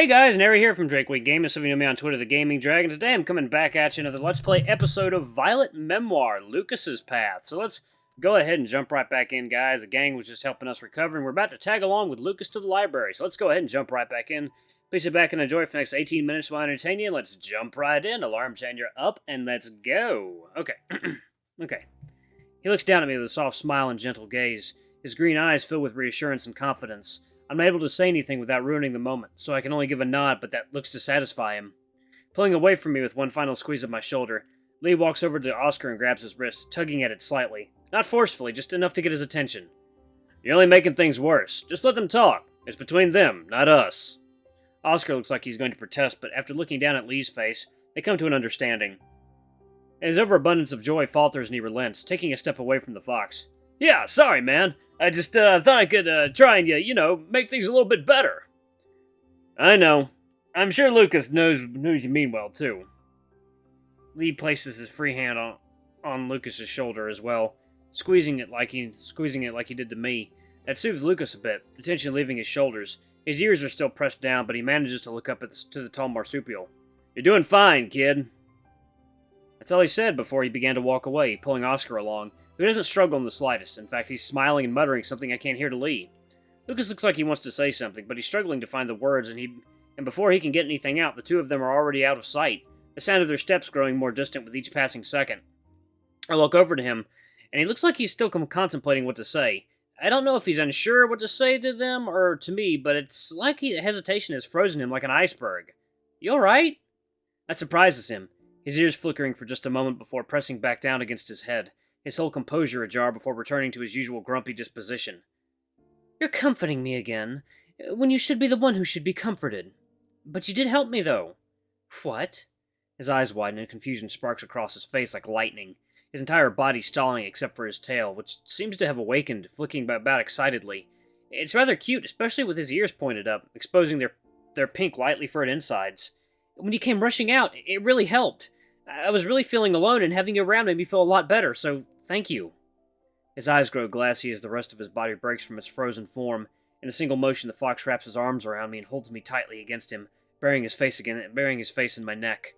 Hey guys, Nary here from Drake Week Gaming. Some of you know me on Twitter, the Gaming Dragon. Today I'm coming back at you another Let's Play episode of Violet Memoir, Lucas's Path. So let's go ahead and jump right back in, guys. The gang was just helping us recover, and we're about to tag along with Lucas to the library. So let's go ahead and jump right back in. Please sit back and enjoy for the next 18 minutes while I entertain you. Let's jump right in. Alarm changer up, and let's go. Okay. Okay. He looks down at me with a soft smile and gentle gaze, his green eyes filled with reassurance and confidence. I'm not able to say anything without ruining the moment, so I can only give a nod, but that looks to satisfy him. Pulling away from me with one final squeeze of my shoulder, Lee walks over to Oscar and grabs his wrist, tugging at it slightly. Not forcefully, just enough to get his attention. You're only making things worse. Just let them talk. It's between them, not us. Oscar looks like he's going to protest, but after looking down at Lee's face, they come to an understanding. His overabundance of joy falters and he relents, taking a step away from the fox. Yeah, sorry, man. I just thought I could try and, make things a little bit better. I know. I'm sure Lucas knows you mean well, too. Lee places his free hand on Lucas's shoulder as well, squeezing it like he did to me. That soothes Lucas a bit, the tension leaving his shoulders. His ears are still pressed down, but he manages to look up to the tall marsupial. You're doing fine, kid. That's all he said before he began to walk away, pulling Oscar along, who doesn't struggle in the slightest. In fact, he's smiling and muttering something I can't hear to Lee. Lucas looks like he wants to say something, but he's struggling to find the words, and before he can get anything out, the two of them are already out of sight, the sound of their steps growing more distant with each passing second. I look over to him, and he looks like he's still contemplating what to say. I don't know if he's unsure what to say to them or to me, but it's like hesitation has frozen him like an iceberg. You alright? That surprises him, his ears flickering for just a moment before pressing back down against his head, his whole composure ajar before returning to his usual grumpy disposition. You're comforting me again, when you should be the one who should be comforted. But you did help me, though. What? His eyes widen and confusion sparks across his face like lightning, his entire body stalling except for his tail, which seems to have awakened, flicking about excitedly. It's rather cute, especially with his ears pointed up, exposing their pink, lightly furred insides. When you came rushing out, it really helped. I was really feeling alone, and having you around made me feel a lot better, so thank you. His eyes grow glassy as the rest of his body breaks from its frozen form. In a single motion, the fox wraps his arms around me and holds me tightly against him, burying his face in my neck.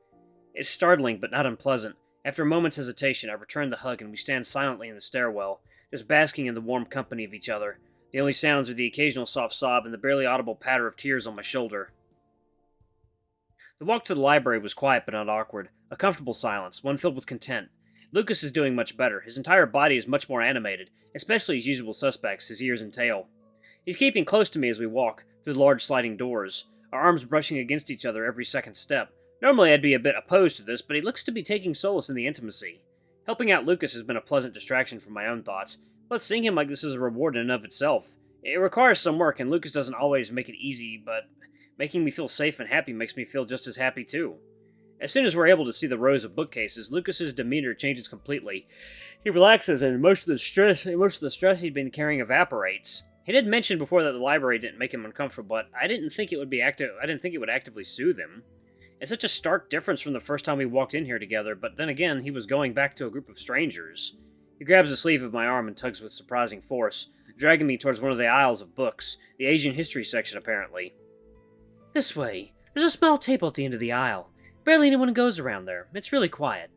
It's startling, but not unpleasant. After a moment's hesitation, I return the hug, and we stand silently in the stairwell, just basking in the warm company of each other. The only sounds are the occasional soft sob and the barely audible patter of tears on my shoulder. The walk to the library was quiet but not awkward, a comfortable silence, one filled with content. Lucas is doing much better. His entire body is much more animated, especially his usual suspects, his ears and tail. He's keeping close to me as we walk, through the large sliding doors, our arms brushing against each other every second step. Normally I'd be a bit opposed to this, but he looks to be taking solace in the intimacy. Helping out Lucas has been a pleasant distraction from my own thoughts, but seeing him like this is a reward in and of itself. It requires some work, and Lucas doesn't always make it easy, but making me feel safe and happy makes me feel just as happy too. As soon as we're able to see the rows of bookcases, Lucas's demeanor changes completely. He relaxes, and most of the stress he'd been carrying evaporates. He did mention before that the library didn't make him uncomfortable, but I didn't think it would actively soothe him. It's such a stark difference from the first time we walked in here together, but then again, he was going back to a group of strangers. He grabs the sleeve of my arm and tugs with surprising force, dragging me towards one of the aisles of books, the Asian history section apparently. This way. There's a small table at the end of the aisle. Barely anyone goes around there. It's really quiet.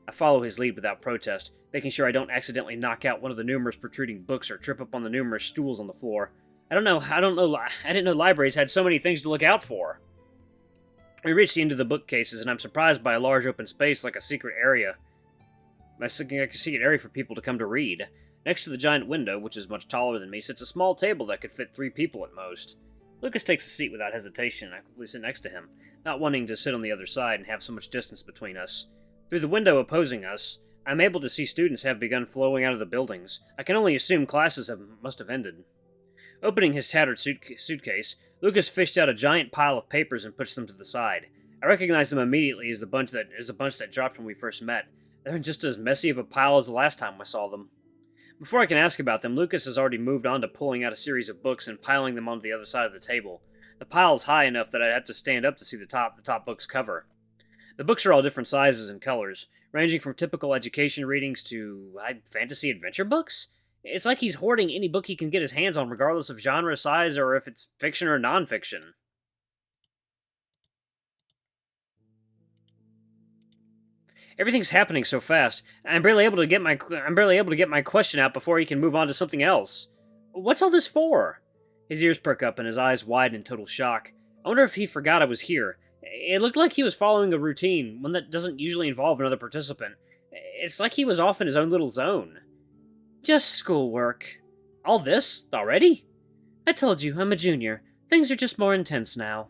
I follow his lead without protest, making sure I don't accidentally knock out one of the numerous protruding books or trip up on the numerous stools on the floor. I didn't know libraries had so many things to look out for. We reach the end of the bookcases, and I'm surprised by a large open space like a secret area. A secret area for people to come to read. Next to the giant window, which is much taller than me, sits a small table that could fit 3 people at most. Lucas takes a seat without hesitation, and I quickly sit next to him, not wanting to sit on the other side and have so much distance between us. Through the window opposing us, I'm able to see students have begun flowing out of the buildings. I can only assume classes must have ended. Opening his tattered suitcase, Lucas fished out a giant pile of papers and pushed them to the side. I recognized them immediately as the bunch that dropped when we first met. They're just as messy of a pile as the last time I saw them. Before I can ask about them, Lucas has already moved on to pulling out a series of books and piling them onto the other side of the table. The pile is high enough that I'd have to stand up to see the top book's cover. The books are all different sizes and colors, ranging from typical education readings to fantasy adventure books. It's like he's hoarding any book he can get his hands on, regardless of genre, size, or if it's fiction or non-fiction. Everything's happening so fast. I'm barely able to get my question out before he can move on to something else. What's all this for? His ears perk up and his eyes widen in total shock. I wonder if he forgot I was here. It looked like he was following a routine, one that doesn't usually involve another participant. It's like he was off in his own little zone. Just schoolwork. All this? Already? I told you, I'm a junior. Things are just more intense now.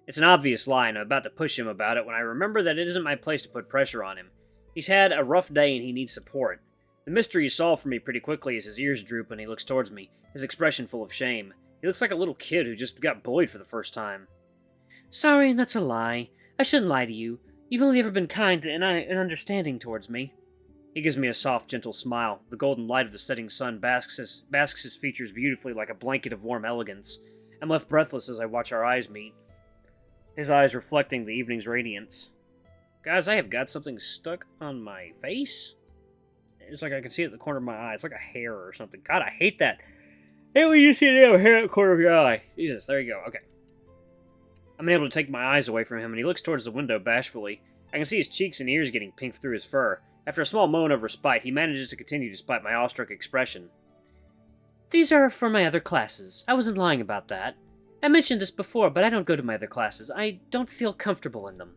It's an obvious lie, and I'm about to push him about it when I remember that it isn't my place to put pressure on him. He's had a rough day and he needs support. The mystery is solved for me pretty quickly as his ears droop and he looks towards me, his expression full of shame. He looks like a little kid who just got bullied for the first time. Sorry, that's a lie. I shouldn't lie to you. You've only ever been kind and understanding towards me. He gives me a soft, gentle smile. The golden light of the setting sun basks his features beautifully like a blanket of warm elegance. I'm left breathless as I watch our eyes meet, his eyes reflecting the evening's radiance. Guys, I have got something stuck on my face. It's like I can see it at the corner of my eye. It's like a hair or something. God, I hate that. Hey, when you see a hair at the corner of your eye. Jesus, there you go. Okay. I'm able to take my eyes away from him, and he looks towards the window bashfully. I can see his cheeks and ears getting pink through his fur. After a small moment of respite, he manages to continue despite my awestruck expression. These are for my other classes. I wasn't lying about that. I mentioned this before, but I don't go to my other classes. I don't feel comfortable in them.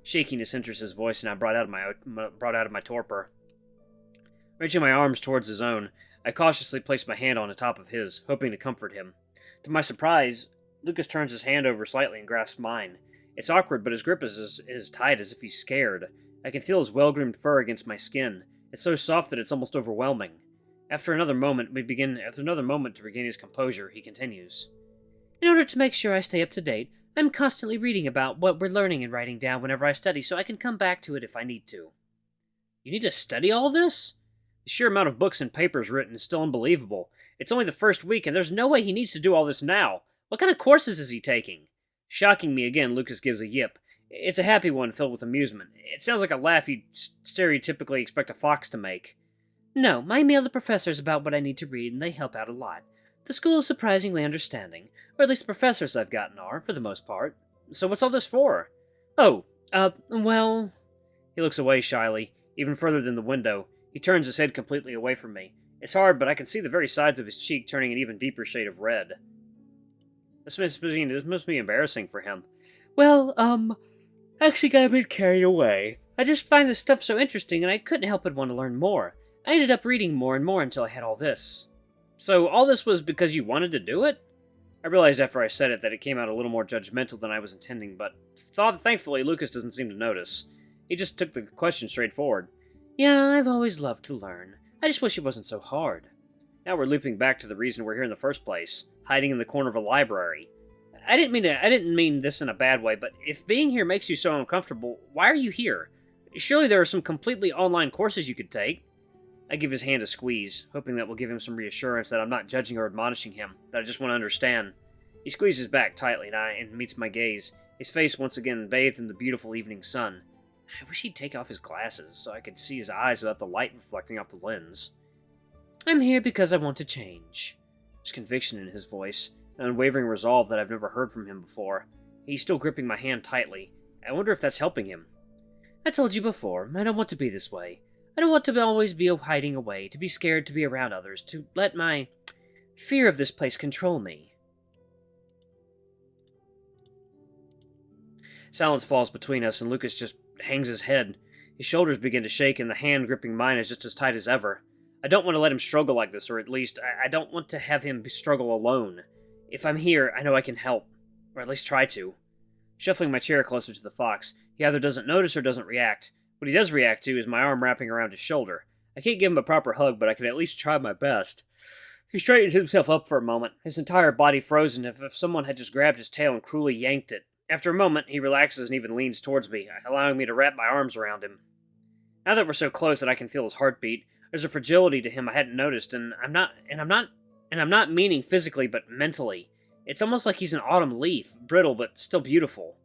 Shakiness enters his voice, and I'm brought out of my torpor. Reaching my arms towards his own, I cautiously place my hand on the top of his, hoping to comfort him. To my surprise, Lucas turns his hand over slightly and grasps mine. It's awkward, but his grip is as tight as if he's scared. I can feel his well-groomed fur against my skin. It's so soft that it's almost overwhelming. After another moment to regain his composure, he continues. In order to make sure I stay up to date, I'm constantly reading about what we're learning and writing down whenever I study so I can come back to it if I need to. You need to study all this? The sheer amount of books and papers written is still unbelievable. It's only the first week, and there's no way he needs to do all this now. What kind of courses is he taking? Shocking me again, Lucas gives a yip. It's a happy one filled with amusement. It sounds like a laugh you'd stereotypically expect a fox to make. No, I email the professors about what I need to read, and they help out a lot. The school is surprisingly understanding, or at least the professors I've gotten are, for the most part. So what's all this for? Oh, well... He looks away shyly, even further than the window. He turns his head completely away from me. It's hard, but I can see the very sides of his cheek turning an even deeper shade of red. This must be embarrassing for him. Well, actually got a bit carried away. I just find this stuff so interesting, and I couldn't help but want to learn more. I ended up reading more and more until I had all this. So all this was because you wanted to do it? I realized after I said it that it came out a little more judgmental than I was intending, but thankfully Lucas doesn't seem to notice. He just took the question straight forward. Yeah, I've always loved to learn. I just wish it wasn't so hard. Now we're looping back to the reason we're here in the first place, hiding in the corner of a library. I didn't mean this in a bad way, but if being here makes you so uncomfortable, why are you here? Surely there are some completely online courses you could take. I give his hand a squeeze, hoping that will give him some reassurance that I'm not judging or admonishing him, that I just want to understand. He squeezes back tightly and meets my gaze, his face once again bathed in the beautiful evening sun. I wish he'd take off his glasses so I could see his eyes without the light reflecting off the lens. I'm here because I want to change. There's conviction in his voice, an unwavering resolve that I've never heard from him before. He's still gripping my hand tightly. I wonder if that's helping him. I told you before, I don't want to be this way. I don't want to always be hiding away, to be scared to be around others, to let my fear of this place control me. Silence falls between us, and Lucas just hangs his head. His shoulders begin to shake, and the hand gripping mine is just as tight as ever. I don't want to let him struggle like this, or at least, I don't want to have him struggle alone. If I'm here, I know I can help. Or at least try to. Shuffling my chair closer to the fox, he either doesn't notice or doesn't react. What he does react to is my arm wrapping around his shoulder. I can't give him a proper hug, but I can at least try my best. He straightens himself up for a moment, his entire body frozen as if someone had just grabbed his tail and cruelly yanked it. After a moment, he relaxes and even leans towards me, allowing me to wrap my arms around him. Now that we're so close that I can feel his heartbeat, there's a fragility to him I hadn't noticed, and I'm not meaning physically, but mentally. It's almost like he's an autumn leaf, brittle but still beautiful.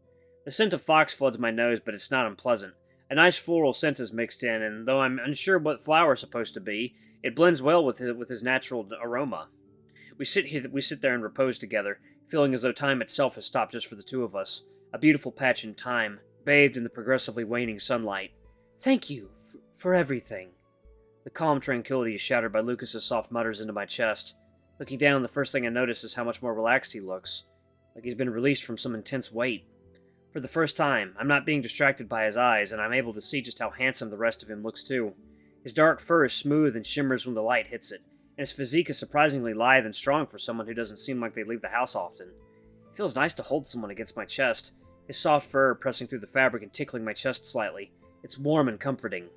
The scent of fox floods my nose, but it's not unpleasant. A nice floral scent is mixed in, and though I'm unsure what flower is supposed to be, it blends well with his natural aroma. We sit there and repose together, feeling as though time itself has stopped just for the two of us, a beautiful patch in time, bathed in the progressively waning sunlight. Thank you for everything. The calm tranquility is shattered by Lucas's soft mutters into my chest. Looking down, the first thing I notice is how much more relaxed he looks, like he's been released from some intense weight. For the first time, I'm not being distracted by his eyes, and I'm able to see just how handsome the rest of him looks too. His dark fur is smooth and shimmers when the light hits it, and his physique is surprisingly lithe and strong for someone who doesn't seem like they leave the house often. It feels nice to hold someone against my chest, his soft fur pressing through the fabric and tickling my chest slightly. It's warm and comforting.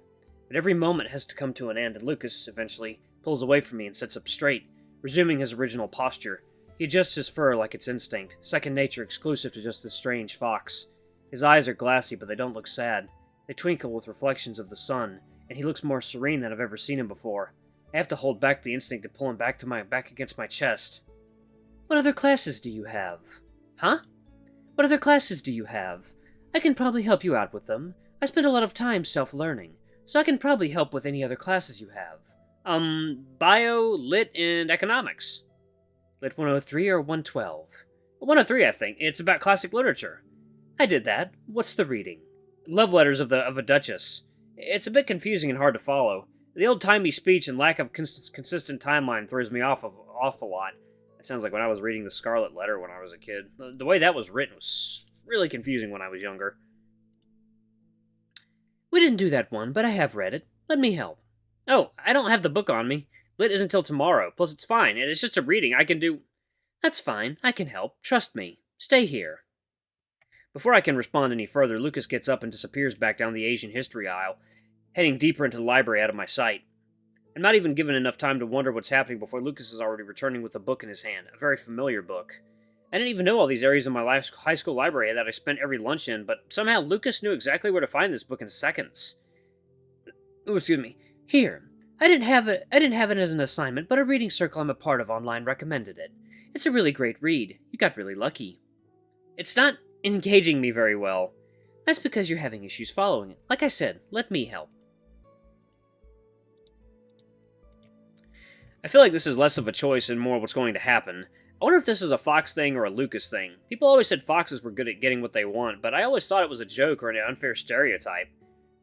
But every moment has to come to an end, and Lucas, eventually, pulls away from me and sits up straight, resuming his original posture. He adjusts his fur like it's instinct, second nature exclusive to just this strange fox. His eyes are glassy, but they don't look sad. They twinkle with reflections of the sun, and he looks more serene than I've ever seen him before. I have to hold back the instinct to pull him back against my chest. What other classes do you have? Huh? What other classes do you have? I can probably help you out with them. I spend a lot of time self-learning, so I can probably help with any other classes you have. Bio, Lit, and Economics. Lit 103 or 112? 103, I think. It's about classic literature. I did that. What's the reading? Love Letters of a Duchess. It's a bit confusing and hard to follow. The old-timey speech and lack of consistent timeline throws me off a lot. It sounds like when I was reading the Scarlet Letter when I was a kid. The way that was written was really confusing when I was younger. We didn't do that one, but I have read it. Let me help. Oh, I don't have the book on me. Lit isn't till tomorrow. Plus, it's fine. It's just a reading. I can do... That's fine. I can help. Trust me. Stay here. Before I can respond any further, Lucas gets up and disappears back down the Asian history aisle, heading deeper into the library out of my sight. I'm not even given enough time to wonder what's happening before Lucas is already returning with a book in his hand, a very familiar book. I didn't even know all these areas of my high school library that I spent every lunch in, but somehow Lucas knew exactly where to find this book in seconds. Oh, excuse me. Here. I didn't have it as an assignment, but a reading circle I'm a part of online recommended it. It's a really great read. You got really lucky. It's not engaging me very well. That's because you're having issues following it. Like I said, let me help. I feel like this is less of a choice and more what's going to happen. I wonder if this is a Fox thing or a Lucas thing. People always said foxes were good at getting what they want, but I always thought it was a joke or an unfair stereotype.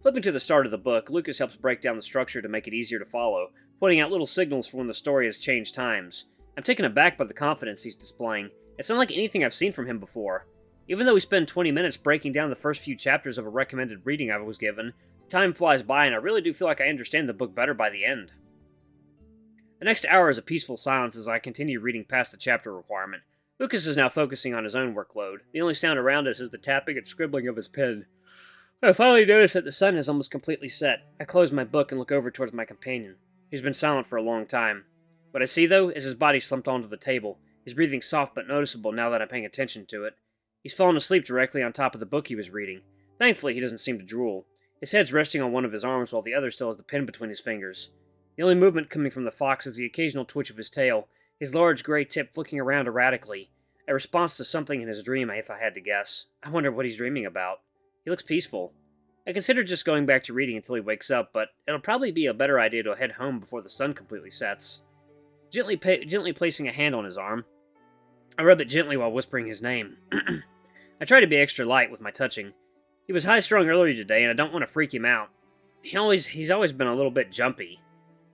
Flipping to the start of the book, Lucas helps break down the structure to make it easier to follow, pointing out little signals for when the story has changed times. I'm taken aback by the confidence he's displaying. It's unlike anything I've seen from him before. Even though we spend 20 minutes breaking down the first few chapters of a recommended reading I was given, time flies by and I really do feel like I understand the book better by the end. The next hour is a peaceful silence as I continue reading past the chapter requirement. Lucas is now focusing on his own workload. The only sound around us is the tapping and scribbling of his pen. I finally notice that the sun is almost completely set. I close my book and look over towards my companion. He's been silent for a long time. What I see, though, is his body slumped onto the table, his breathing soft but noticeable now that I'm paying attention to it. He's fallen asleep directly on top of the book he was reading. Thankfully, he doesn't seem to drool. His head's resting on one of his arms while the other still has the pen between his fingers. The only movement coming from the fox is the occasional twitch of his tail, his large gray tip flicking around erratically, a response to something in his dream, if I had to guess. I wonder what he's dreaming about. He looks peaceful. I considered just going back to reading until he wakes up, but it'll probably be a better idea to head home before the sun completely sets. Gently placing a hand on his arm, I rub it gently while whispering his name. I try to be extra light with my touching. He was high-strung earlier today, and I don't want to freak him out. He's always been a little bit jumpy.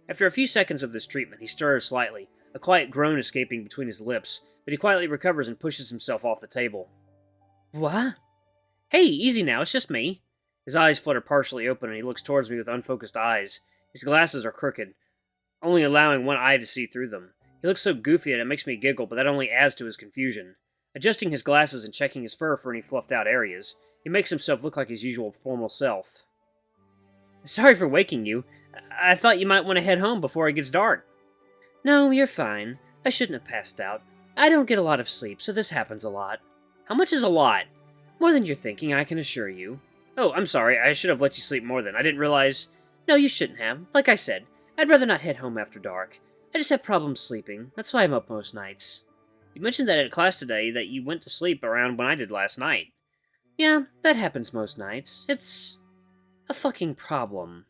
After a few seconds of this treatment, he stirs slightly, a quiet groan escaping between his lips, but he quietly recovers and pushes himself off the table. What? Hey, easy now, it's just me. His eyes flutter partially open, and he looks towards me with unfocused eyes. His glasses are crooked, only allowing one eye to see through them. He looks so goofy that it makes me giggle, but that only adds to his confusion. Adjusting his glasses and checking his fur for any fluffed-out areas, he makes himself look like his usual formal self. Sorry for waking you. I thought you might want to head home before it gets dark. No, you're fine. I shouldn't have passed out. I don't get a lot of sleep, so this happens a lot. How much is a lot? More than you're thinking, I can assure you. Oh, I'm sorry. I should have let you sleep more then. I didn't realize... No, you shouldn't have. Like I said, I'd rather not head home after dark. I just have problems sleeping. That's why I'm up most nights. You mentioned that at class today that you went to sleep around when I did last night. Yeah, that happens most nights. It's... a fucking problem.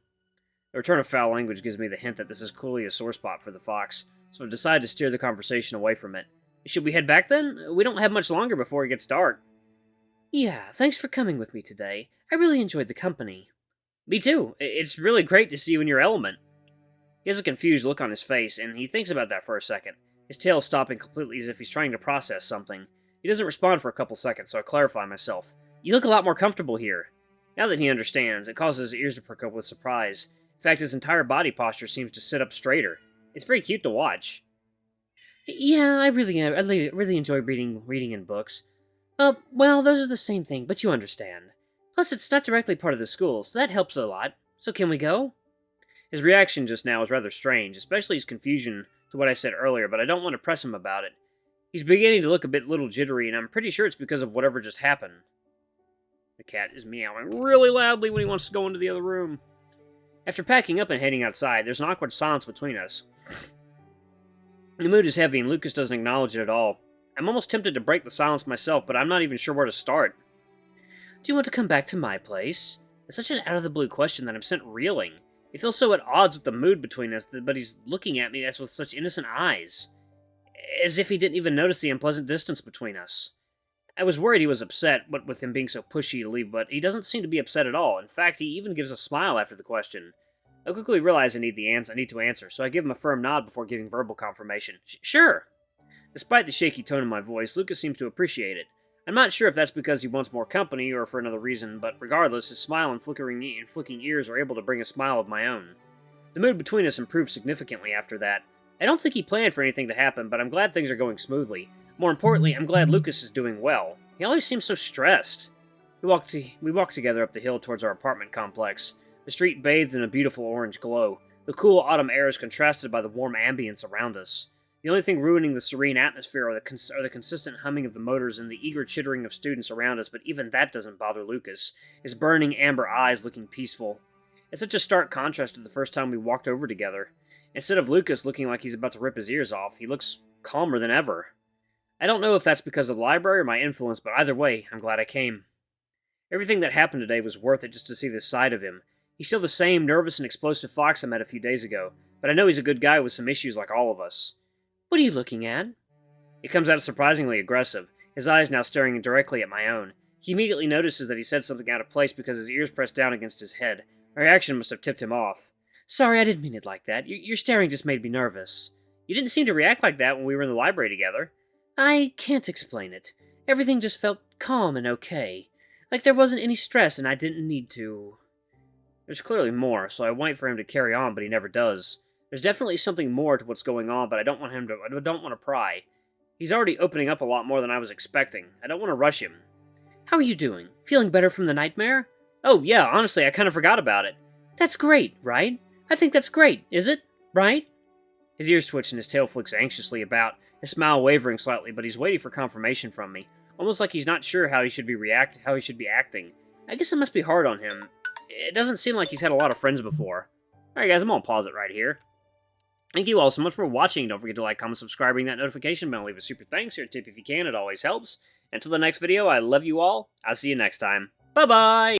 The return of foul language gives me the hint that this is clearly a sore spot for the fox, so I decide to steer the conversation away from it. Should we head back then? We don't have much longer before it gets dark. Yeah, thanks for coming with me today. I really enjoyed the company. Me too. It's really great to see you in your element. He has a confused look on his face, and he thinks about that for a second, his tail stopping completely as if he's trying to process something. He doesn't respond for a couple seconds, so I clarify myself. You look a lot more comfortable here. Now that he understands, it causes his ears to perk up with surprise. In fact, his entire body posture seems to sit up straighter. It's very cute to watch. Yeah, I really enjoy reading in books. Well, those are the same thing, but you understand. Plus, it's not directly part of the school, so that helps a lot. So can we go? His reaction just now is rather strange, especially his confusion to what I said earlier, but I don't want to press him about it. He's beginning to look a bit little jittery, and I'm pretty sure it's because of whatever just happened. The cat is meowing really loudly when he wants to go into the other room. After packing up and heading outside, there's an awkward silence between us. The mood is heavy, and Lucas doesn't acknowledge it at all. I'm almost tempted to break the silence myself, but I'm not even sure where to start. Do you want to come back to my place? It's such an out-of-the-blue question that I'm sent reeling. It feels so at odds with the mood between us, but he's looking at me as with such innocent eyes. As if he didn't even notice the unpleasant distance between us. I was worried he was upset, what with him being so pushy to leave, but he doesn't seem to be upset at all. In fact, he even gives a smile after the question. I quickly realize I need to answer, so I give him a firm nod before giving verbal confirmation. Sure! Despite the shaky tone in my voice, Lucas seems to appreciate it. I'm not sure if that's because he wants more company or for another reason, but regardless, his smile and flicking ears are able to bring a smile of my own. The mood between us improved significantly after that. I don't think he planned for anything to happen, but I'm glad things are going smoothly. More importantly, I'm glad Lucas is doing well. He always seems so stressed. We walked together up the hill towards our apartment complex. The street bathed in a beautiful orange glow. The cool autumn air is contrasted by the warm ambience around us. The only thing ruining the serene atmosphere are the consistent humming of the motors and the eager chittering of students around us, but even that doesn't bother Lucas, his burning amber eyes looking peaceful. It's such a stark contrast to the first time we walked over together. Instead of Lucas looking like he's about to rip his ears off, he looks calmer than ever. I don't know if that's because of the library or my influence, but either way, I'm glad I came. Everything that happened today was worth it just to see this side of him. He's still the same nervous and explosive fox I met a few days ago, but I know he's a good guy with some issues like all of us. What are you looking at? He comes out surprisingly aggressive, his eyes now staring directly at my own. He immediately notices that he said something out of place because his ears pressed down against his head. My reaction must have tipped him off. Sorry, I didn't mean it like that. Your staring just made me nervous. You didn't seem to react like that when we were in the library together. I can't explain it. Everything just felt calm and okay. Like there wasn't any stress and I didn't need to. There's clearly more, so I wait for him to carry on, but he never does. There's definitely something more to what's going on, but I don't want to pry. He's already opening up a lot more than I was expecting. I don't want to rush him. How are you doing? Feeling better from the nightmare? Oh, yeah, honestly, I kind of forgot about it. That's great, right? I think that's great, is it? Right? His ears twitch and his tail flicks anxiously about, his smile wavering slightly, but he's waiting for confirmation from me. Almost like he's not sure how he should be acting. I guess it must be hard on him. It doesn't seem like he's had a lot of friends before. Alright guys, I'm gonna pause it right here. Thank you all so much for watching. Don't forget to like, comment, subscribe, ring that notification bell, leave a super thanks or a tip if you can, it always helps. Until the next video, I love you all. I'll see you next time. Bye-bye!